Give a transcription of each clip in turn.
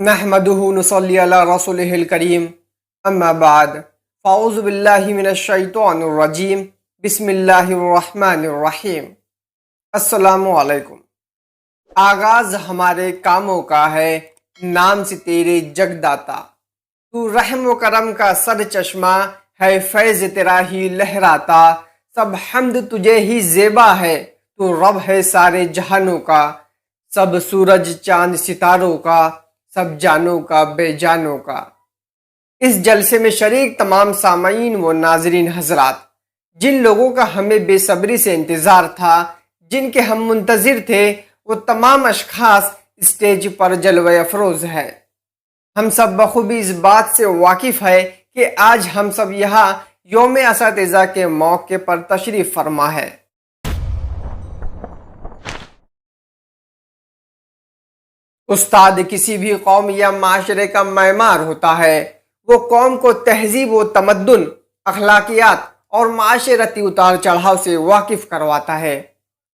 نحمدہ نصلی علی رسولہ الکریم اما بعد فاعوذ باللہ من الشیطان الرجیم بسم اللہ الرحمن الرحیم۔ السلام علیکم۔ آغاز ہمارے کاموں کا ہے نام سے تیرے جگ داتا، تو رحم و کرم کا سر چشمہ ہے، فیض تیرا ہی لہراتا، سب حمد تجھے ہی زیبا ہے، تو رب ہے سارے جہانوں کا، سب سورج چاند ستاروں کا، سب جانوں کا بے جانوں کا۔ اس جلسے میں شریک تمام سامعین و ناظرین حضرات، جن لوگوں کا ہمیں بے صبری سے انتظار تھا، جن کے ہم منتظر تھے، وہ تمام اشخاص اسٹیج پر جلوہ افروز ہے۔ ہم سب بخوبی اس بات سے واقف ہے کہ آج ہم سب یہاں یوم اساتذہ کے موقع پر تشریف فرما ہے۔ استاد کسی بھی قوم یا معاشرے کا معمار ہوتا ہے۔ وہ قوم کو تہذیب و تمدن، اخلاقیات اور معاشرتی اتار چڑھاؤ سے واقف کرواتا ہے۔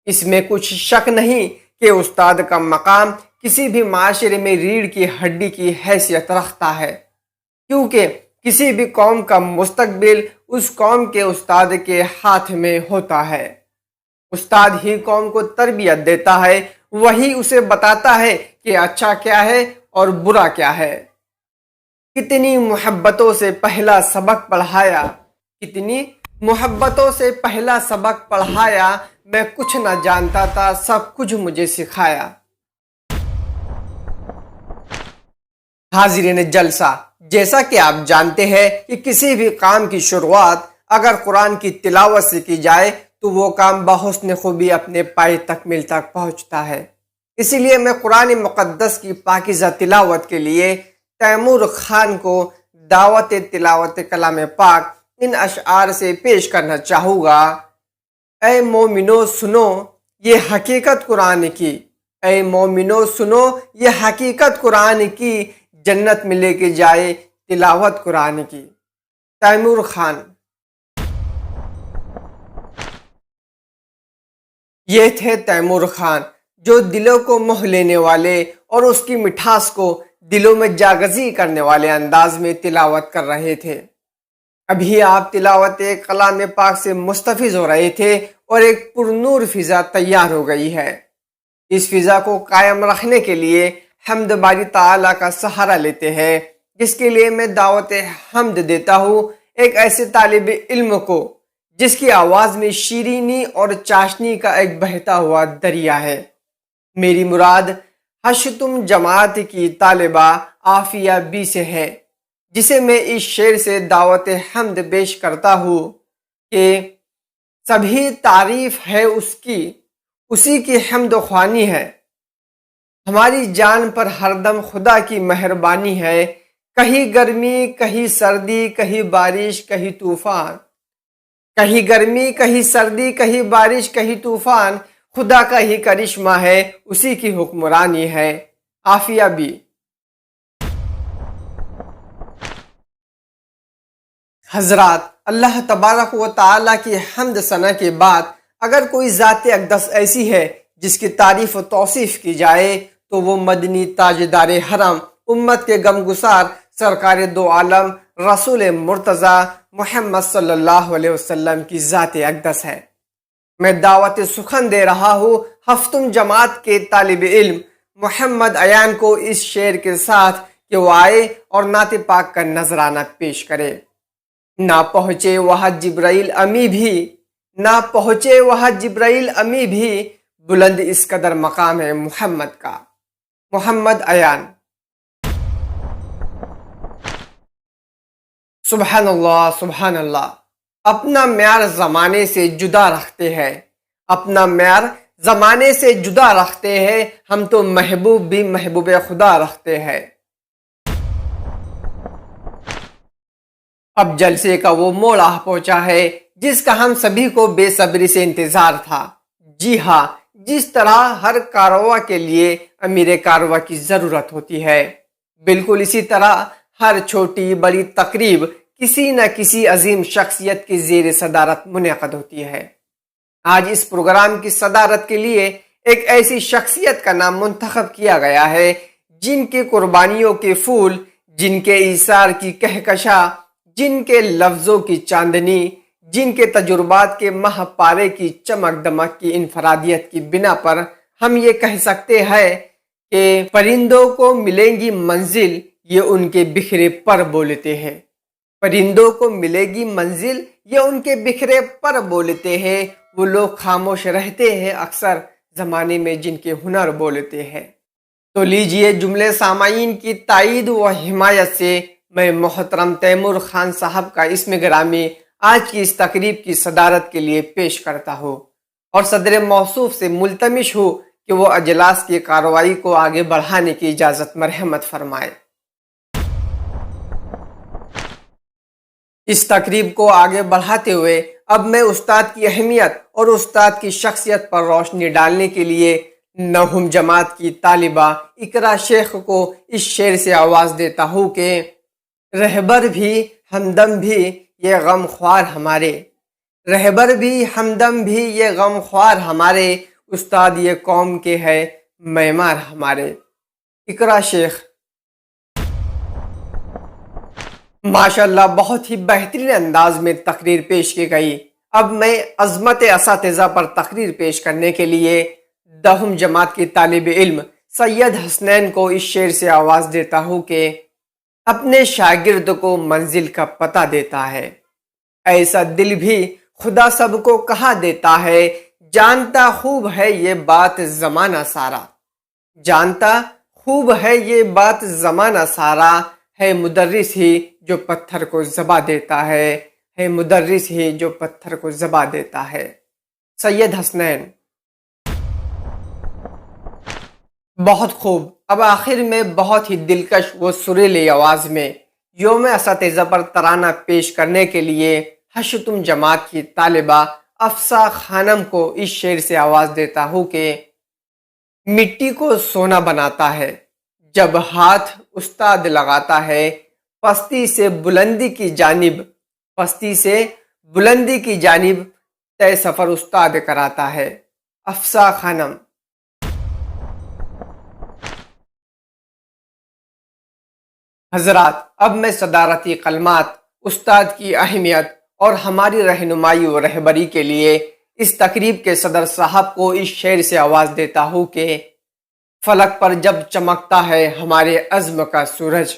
اس میں کچھ شک نہیں کہ استاد کا مقام کسی بھی معاشرے میں ریڑھ کی ہڈی کی حیثیت رکھتا ہے، کیونکہ کسی بھی قوم کا مستقبل اس قوم کے استاد کے ہاتھ میں ہوتا ہے۔ استاد ہی قوم کو تربیت دیتا ہے، وہی اسے بتاتا ہے کہ اچھا کیا ہے اور برا کیا ہے۔ کتنی محبتوں سے پہلا سبق پڑھایا، کتنی محبتوں سے پہلا سبق پڑھایا، میں کچھ نہ جانتا تھا، سب کچھ مجھے سکھایا۔ حاضرین جلسہ، جیسا کہ آپ جانتے ہیں کہ کسی بھی کام کی شروعات اگر قرآن کی تلاوت سے کی جائے تو وہ کام بحسن خوبی اپنے پائے تکمیل تک پہنچتا ہے۔ اسی لیے میں قرآن مقدس کی پاکیزہ تلاوت کے لیے تیمور خان کو دعوت تلاوت کلام پاک ان اشعار سے پیش کرنا چاہوں گا۔ اے مومنو سنو یہ حقیقت قرآن کی، اے مومنو سنو یہ حقیقت قرآن کی، جنت میں لے کے جائے تلاوت قرآن کی۔ تیمور خان۔ یہ تھے تیمور خان، جو دلوں کو موہ لینے والے اور اس کی مٹھاس کو دلوں میں جاگزی کرنے والے انداز میں تلاوت کر رہے تھے۔ ابھی آپ تلاوت کلام پاک سے مستفیض ہو رہے تھے اور ایک پرنور فضا تیار ہو گئی ہے۔ اس فضا کو قائم رکھنے کے لیے حمد باری تعالیٰ کا سہارا لیتے ہیں، جس کے لیے میں دعوت حمد دیتا ہوں ایک ایسے طالب علم کو جس کی آواز میں شیرینی اور چاشنی کا ایک بہتا ہوا دریا ہے۔ میری مراد حشتم جماعت کی طالبہ عافیہ بی سے ہے، جسے میں اس شعر سے دعوت حمد پیش کرتا ہوں کہ سبھی تعریف ہے اس کی، اسی کی حمد و خوانی ہے۔ ہماری جان پر ہر دم خدا کی مہربانی ہے، کہیں گرمی کہیں سردی کہیں بارش کہیں طوفان، کہیں گرمی کہیں سردی کہیں بارش کہیں طوفان، خدا کا ہی کرشمہ ہے، اسی کی حکمرانی ہے۔ عافیہ بھی۔ حضرات، اللہ تبارک و تعالیٰ کی حمد ثنا کے بعد اگر کوئی ذات اقدس ایسی ہے جس کی تعریف و توصیف کی جائے تو وہ مدنی تاجدار حرم، امت کے غمگسار سرکار دو عالم رسول مرتضی محمد صلی اللہ علیہ وسلم کی ذات اقدس ہے۔ میں دعوت سخن دے رہا ہوں ہفتم جماعت کے طالب علم محمد ایان کو اس شعر کے ساتھ کہ وہ آئے اور نعت پاک کا نذرانہ پیش کرے۔ نہ پہنچے وہاں جبرائیل امی بھی، نہ پہنچے وہاں جبرائیل امی بھی، بلند اس قدر مقام ہے محمد کا۔ محمد ایان۔ سبحان اللہ، سبحان اللہ۔ اپنا معیار زمانے سے جدا رکھتے ہیں، اپنا معیار زمانے سے جدا رکھتے ہیں، ہم تو محبوب بھی محبوب خدا رکھتے ہیں۔ اب جلسے کا وہ موڑ آ پہنچا ہے جس کا ہم سبھی کو بے صبری سے انتظار تھا۔ جی ہاں، جس طرح ہر کاررواں کے لیے امیر کاررواں کی ضرورت ہوتی ہے، بالکل اسی طرح ہر چھوٹی بڑی تقریب کسی نہ کسی عظیم شخصیت کی زیر صدارت منعقد ہوتی ہے۔ آج اس پروگرام کی صدارت کے لیے ایک ایسی شخصیت کا نام منتخب کیا گیا ہے جن کی قربانیوں کے پھول، جن کے ایثار کی کہکشاں، جن کے لفظوں کی چاندنی، جن کے تجربات کے ماہ پارے کی چمک دمک کی انفرادیت کی بنا پر ہم یہ کہہ سکتے ہیں کہ پرندوں کو ملے گی منزل، یہ ان کے بکھرے پر بولتے ہیں۔ پرندوں کو ملے گی منزل، یہ ان کے بکھرے پر بولتے ہیں۔ وہ لوگ خاموش رہتے ہیں اکثر زمانے میں جن کے ہنر بولتے ہیں۔ تو لیجئے جملے سامعین کی تائید و حمایت سے میں محترم تیمور خان صاحب کا اسم گرامی آج کی اس تقریب کی صدارت کے لیے پیش کرتا ہوں، اور صدر موصوف سے ملتمس ہوں کہ وہ اجلاس کی کارروائی کو آگے بڑھانے کی اجازت مرحمت فرمائے۔ اس تقریب کو آگے بڑھاتے ہوئے اب میں استاد کی اہمیت اور استاد کی شخصیت پر روشنی ڈالنے کے لیے نہم جماعت کی طالبہ اقرا شیخ کو اس شعر سے آواز دیتا ہوں کہ رہبر بھی ہمدم بھی یہ غم خوار ہمارے، رہبر بھی ہمدم بھی یہ غم خوار ہمارے، استاد یہ قوم کے ہے معمار ہمارے۔ اقرا شیخ۔ ماشاءاللہ بہت ہی بہترین انداز میں تقریر پیش کی گئی۔ اب میں عظمت اساتذہ پر تقریر پیش کرنے کے لیے دہم جماعت کی طالب علم سید حسنین کو اس شعر سے آواز دیتا ہوں کہ اپنے شاگرد کو منزل کا پتہ دیتا ہے، ایسا دل بھی خدا سب کو کہا دیتا ہے، جانتا خوب ہے یہ بات زمانہ سارا، جانتا خوب ہے یہ بات زمانہ سارا، ہے مدرس ہی جو پتھر کو زباں دیتا ہے مدرس ہی جو پتھر کو زباں دیتا ہے۔ سید حسنین۔ بہت خوب۔ اب آخر میں بہت ہی دلکش و سریلی آواز میں یوم اساتذہ پر ترانہ پیش کرنے کے لیے حشتم جماعت کی طالبہ افسا خانم کو اس شعر سے آواز دیتا ہوں کہ مٹی کو سونا بناتا ہے جب ہاتھ استاد لگاتا ہے، پستی سے بلندی کی جانب، پستی سے بلندی کی جانب طے سفر استاد کراتا ہے۔ افسا خانم۔ حضرات، اب میں صدارتی کلمات، استاد کی اہمیت اور ہماری رہنمائی و رہبری کے لیے اس تقریب کے صدر صاحب کو اس شعر سے آواز دیتا ہوں کہ فلک پر جب چمکتا ہے ہمارے عزم کا سورج،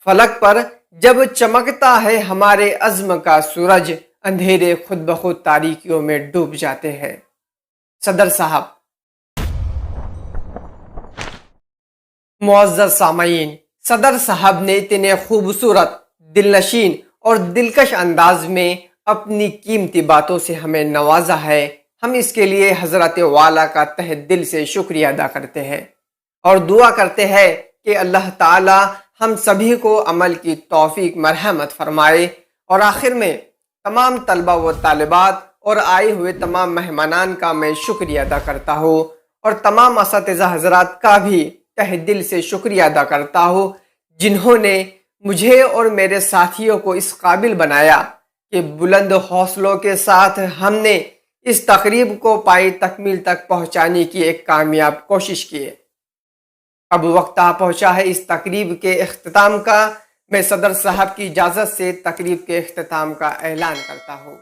فلک پر جب چمکتا ہے ہمارے عزم کا سورج، اندھیرے خود بخود تاریکیوں میں ڈوب جاتے ہیں۔ صدر صاحب۔ معزز سامعین، صدر صاحب نے اتنے خوبصورت، دلنشین اور دلکش انداز میں اپنی قیمتی باتوں سے ہمیں نوازا ہے۔ ہم اس کے لیے حضرت والا کا تہ دل سے شکریہ ادا کرتے ہیں اور دعا کرتے ہیں کہ اللہ تعالی ہم سبھی کو عمل کی توفیق مرحمت فرمائے۔ اور آخر میں تمام طلبہ و طالبات اور آئے ہوئے تمام مہمانان کا میں شکریہ ادا کرتا ہوں، اور تمام اساتذہ حضرات کا بھی تہ دل سے شکریہ ادا کرتا ہوں جنہوں نے مجھے اور میرے ساتھیوں کو اس قابل بنایا کہ بلند حوصلوں کے ساتھ ہم نے اس تقریب کو پائی تکمیل تک پہنچانے کی ایک کامیاب کوشش کی۔ اب وقت آ پہنچا ہے اس تقریب کے اختتام کا۔ میں صدر صاحب کی اجازت سے تقریب کے اختتام کا اعلان کرتا ہوں۔